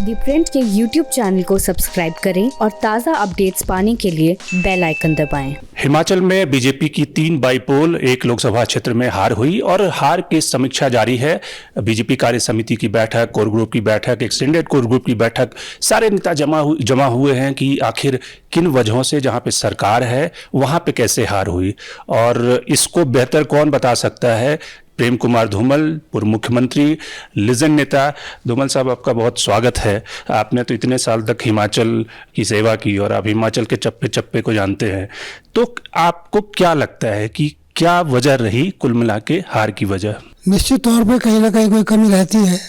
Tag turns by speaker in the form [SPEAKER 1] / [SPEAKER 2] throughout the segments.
[SPEAKER 1] दी print के YouTube channel को subscribe करें और ताज़ा अपडेट्स पाने के लिए बेल आइकन दबाएं।
[SPEAKER 2] हिमाचल में बीजेपी की 3 बाईपोल एक लोकसभा क्षेत्र में हार हुई और हार की समीक्षा जारी है। बीजेपी कार्य समिति की बैठक, कोर ग्रुप की बैठक, एक्सटेंडेड कोर ग्रुप की बैठक, सारे नेता जमा हुए हैं कि आखिर किन वजहों से जहां पे सरकार है वहां पे कैसे हार हुई, और इसको बेहतर कौन बता सकता है। प्रेम कुमार धूमल, पूर्व मुख्यमंत्री, लीजेंड नेता। धूमल साहब, आपका बहुत स्वागत है। आपने तो इतने साल तक हिमाचल की सेवा की और आप हिमाचल के चप्पे चप्पे को जानते हैं, तो आपको क्या लगता है कि क्या वजह रही कुल मिला के हार की वजह?
[SPEAKER 3] निश्चित तौर पे कहीं ना कहीं कोई कमी रहती है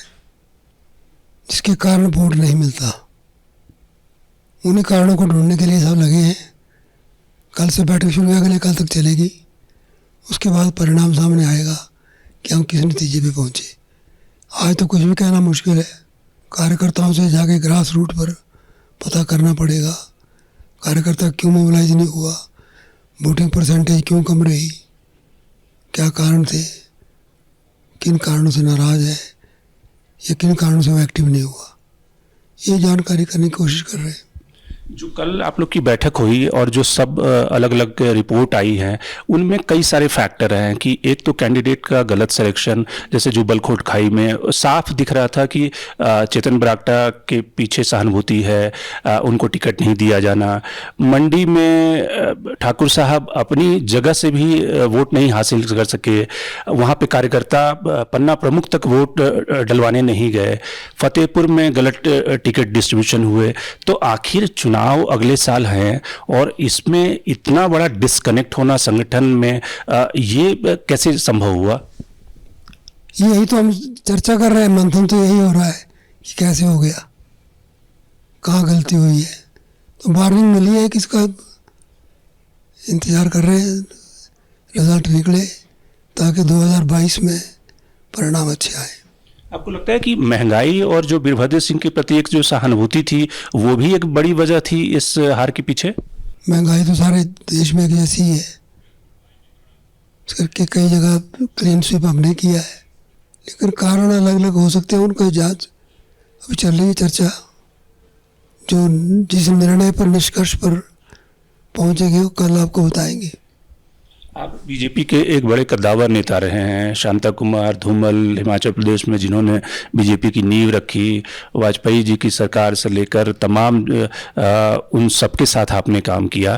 [SPEAKER 3] जिसके कारण वोट नहीं मिलता। उन्हीं कारणों को ढूंढने के लिए सब लगे हैं। कल से बैठक शुरू है, अगले कल तक चलेगी। उसके बाद परिणाम सामने आएगा कि हम किस नतीजे पे पहुंचे। आज तो कुछ भी कहना मुश्किल है। कार्यकर्ताओं से जाके ग्रास रूट पर पता करना पड़ेगा, कार्यकर्ता क्यों मोबिलाइज नहीं हुआ, वोटिंग परसेंटेज क्यों कम रही, क्या कारण थे, किन कारणों से नाराज़ है या किन कारणों से वो एक्टिव नहीं हुआ, ये जानकारी करने की कोशिश कर रहे हैं।
[SPEAKER 2] जो कल आप लोग की बैठक हुई और जो सब अलग अलग रिपोर्ट आई हैं, उनमें कई सारे फैक्टर हैं कि एक तो कैंडिडेट का गलत सिलेक्शन, जैसे जुब्बल खाई में साफ दिख रहा था कि चेतन बरागटा के पीछे सहानुभूति है, उनको टिकट नहीं दिया जाना। मंडी में ठाकुर साहब अपनी जगह से भी वोट नहीं हासिल कर सके, वहाँ पे कार्यकर्ता पन्ना प्रमुख तक वोट डलवाने नहीं गए। फतेहपुर में गलत टिकट डिस्ट्रीब्यूशन हुए। तो आखिर चुनाव अगले साल हैं और इसमें इतना बड़ा डिस्कनेक्ट होना संगठन में, ये कैसे संभव हुआ?
[SPEAKER 3] यही तो हम चर्चा कर रहे हैं। मंथन तो यही हो रहा है कि कैसे हो गया, कहाँ गलती हुई है। तो वार्निंग मिली है, किसका इंतजार कर रहे हैं रिजल्ट निकले ताकि 2022 में परिणाम अच्छे आए।
[SPEAKER 2] आपको लगता है कि महंगाई और जो वीरभद्र सिंह के प्रति एक जो सहानुभूति थी वो भी एक बड़ी वजह थी इस हार के पीछे?
[SPEAKER 3] महंगाई तो सारे देश में एक जैसी है, करके कई जगह क्लीन स्वीप हमने किया है, लेकिन कारण अलग अलग हो सकते हैं। उनका जांच अभी चल रही है, चर्चा। जो जिस निर्णय पर, निष्कर्ष पर पहुंचेंगे वो कल आपको बताएंगे।
[SPEAKER 2] आप बीजेपी के एक बड़े कद्दावर नेता रहे हैं, शांता कुमार धूमल, हिमाचल प्रदेश में जिन्होंने बीजेपी की नींव रखी, वाजपेयी जी की सरकार से लेकर तमाम उन सबके साथ आपने काम किया।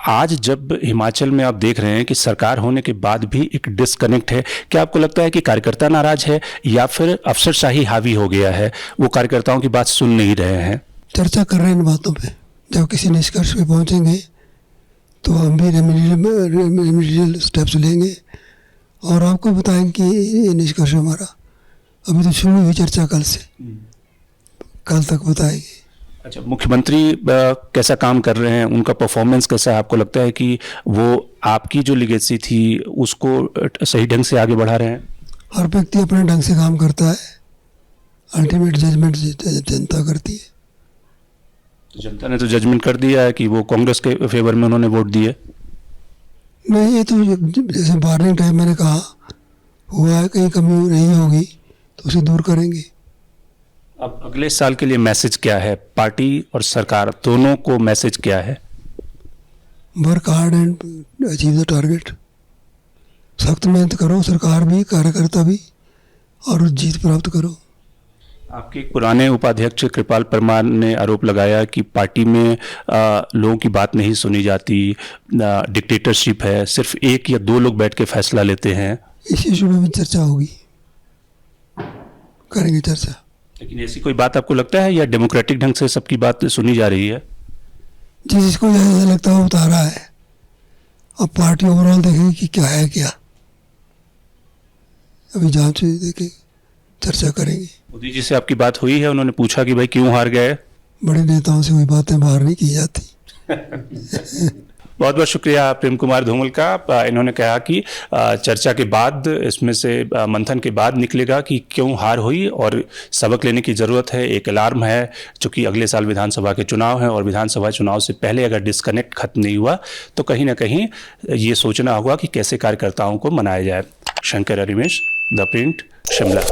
[SPEAKER 2] आज जब हिमाचल में आप देख रहे हैं कि सरकार होने के बाद भी एक डिस्कनेक्ट है, क्या आपको लगता है कि कार्यकर्ता नाराज है या फिर अफसरशाही हावी हो गया है, वो कार्यकर्ताओं की बात सुन नहीं रहे हैं?
[SPEAKER 3] चर्चा कर रहे हैं इन बातों पे। जब किसी निष्कर्ष पे पहुंचेंगे तो हम भी रेमेडियल स्टेप्स लेंगे और आपको बताएंगे कि ये निष्कर्ष हमारा। अभी तो शुरू हुई चर्चा, कल से कल तक बताएंगे।
[SPEAKER 2] अच्छा, मुख्यमंत्री कैसा काम कर रहे हैं, उनका परफॉर्मेंस कैसा है? आपको लगता है कि वो आपकी जो लिगेसी थी उसको सही ढंग से आगे बढ़ा रहे हैं?
[SPEAKER 3] हर व्यक्ति अपने ढंग से काम करता है, अल्टीमेट जजमेंट जनता करती है।
[SPEAKER 2] जनता ने तो जजमेंट कर दिया है कि वो कांग्रेस के फेवर में उन्होंने वोट दिए।
[SPEAKER 3] नहीं, ये तो जैसे वार्निंग टाइम मैंने कहा हुआ है, कहीं कमी नहीं होगी तो उसे दूर करेंगे।
[SPEAKER 2] अब अगले साल के लिए मैसेज क्या है? पार्टी और सरकार दोनों को मैसेज क्या है?
[SPEAKER 3] Work hard and achieve the target. सख्त मेहनत करो, सरकार भी, कार्यकर्ता भी, और जीत प्राप्त करो।
[SPEAKER 2] आपके एक पुराने उपाध्यक्ष कृपाल परमार ने आरोप लगाया कि पार्टी में लोगों की बात नहीं सुनी जाती, डिक्टेटरशिप है, सिर्फ 1 या 2 लोग बैठ के फैसला लेते हैं।
[SPEAKER 3] इस इशू में भी चर्चा होगी, करेंगे चर्चा।
[SPEAKER 2] लेकिन ऐसी कोई बात आपको लगता है या डेमोक्रेटिक ढंग से सबकी बात सुनी जा रही है?
[SPEAKER 3] जिसको जैसा लगता है वो बता रहा है। अब पार्टी ओवरऑल देखेगी कि क्या है क्या, अभी जांच देखे, चर्चा करेंगे।
[SPEAKER 2] मोदी जी से आपकी बात हुई है? उन्होंने पूछा कि भाई क्यों हार गए?
[SPEAKER 3] बड़े नेताओं से कोई बातें बाहर नहीं की जाती।
[SPEAKER 2] बहुत बहुत शुक्रिया प्रेम कुमार धूमल का। इन्होंने कहा कि चर्चा के बाद, इसमें से मंथन के बाद निकलेगा कि क्यों हार हुई और सबक लेने की ज़रूरत है। एक अलार्म है, चूँकि अगले साल विधानसभा के चुनाव हैं और विधानसभा चुनाव से पहले अगर डिस्कनेक्ट खत्म नहीं हुआ तो कहीं ना कहीं ये सोचना होगा कि कैसे कार्यकर्ताओं को मनाया जाए। Shankar Arimesh, the Print, Shimla.